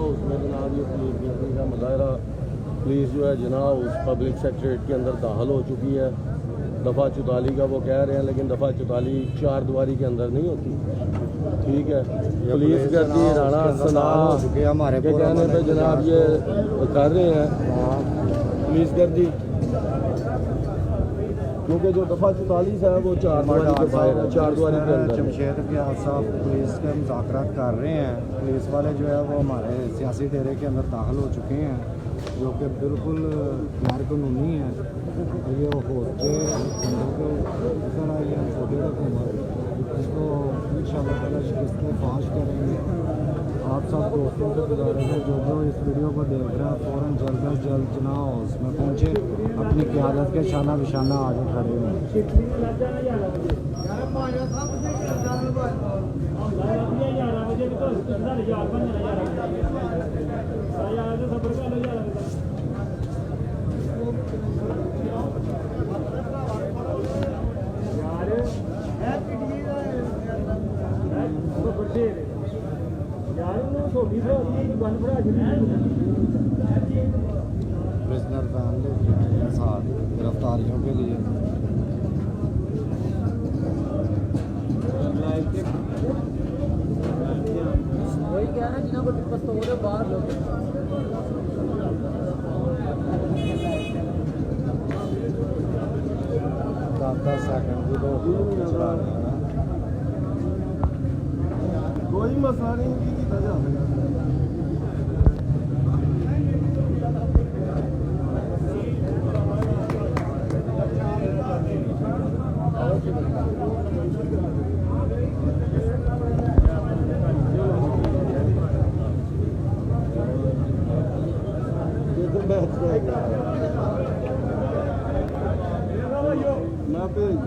उसमें जनाब ये पुलिस का मुजाहरा पुलिस जो है जनाब उस पब्लिक सेक्रेटरीट के अंदर दाखिल हो चुकी है। दफ़ा 44 का वो कह रहे हैं, लेकिन दफ़ा 44 चार दीवारी के अंदर नहीं होती। ठीक है, पुलिस कहती है राणा सना हमारे कहने पे जनाब ये कर रहे हैं पुलिस गर्दी, क्योंकि जो दफ़ा 44 है वो चार दीवारी के बाहर है, चार दीवारी के अंदर। जमशेद व्यास साहब पुलिस के मुज़ाकरात कर रहे हैं। पुलिस वाले जो है वो हमारे सियासी डेरे के अंदर दाखिल हो चुके हैं, जो कि बिल्कुल गैर कानूनी है। ये होते छोटे हुकूमत इसको इंशाअल्लाह ताला शिकस्त फाश करेंगे। आप सब दोस्तों से गुजारिश है जो इस वीडियो को देख रहे हैं फ़ौरन जल्द अज जल्द जना हाउस में पहुँचे, अपनी क़यादत के शाना बिशाना आगे खड़े हों। प्रिजनर वैन ले साथ गिरफ्तारियों के लिए वही क्या है जिन्हों को पिस्तौल बाहर कोई मसला नहीं किया जा मैं भेज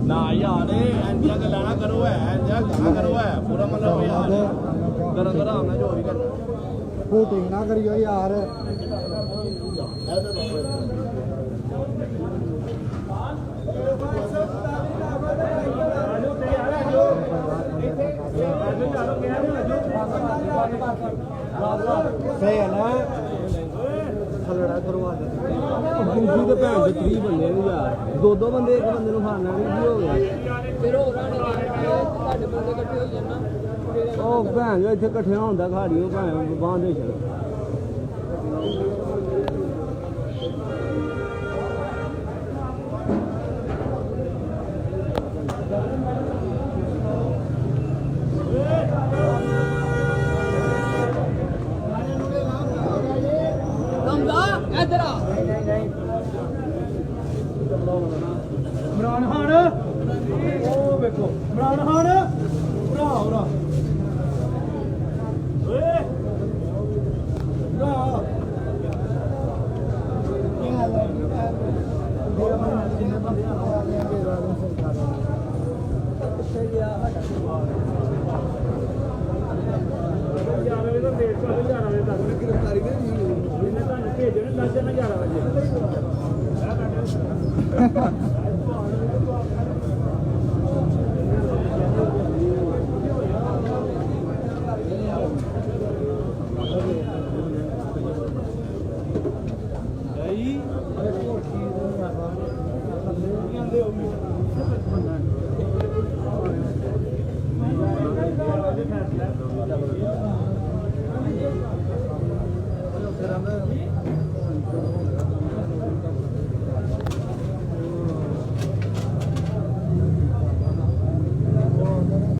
ना यार इंडिया का लाना करो है, इंडिया गाना करो है पूरा मतलब यार गरम गरम ना जो भी करना शूटिंग ना करियो यार। सही है ना खलड़ा करवा दे दूसरी तो भैन से 3 बंदे ने यार, दो बंदे एक बंदे ਨੂੰ ਖਾਣਾ ਨਹੀਂ ਕੀ ਹੋ ਗਿਆ ਫਿਰ ਹੋਰ ਆਣੇ ਤੁਹਾਡੇ ਬੰਦੇ ਇਕੱਠੇ ਹੋ ਜਾਣਾ ਉਹ ਭੈਣ ਜੋ ਇੱਥੇ ਇਕੱਠਿਆ ਹੁੰਦਾ ਖਾੜੀ ਉਹ ਭੈਣ ਬਾਂਦੇ ਛੜ इमरान खान ओ देखो इमरान खान भरा भरा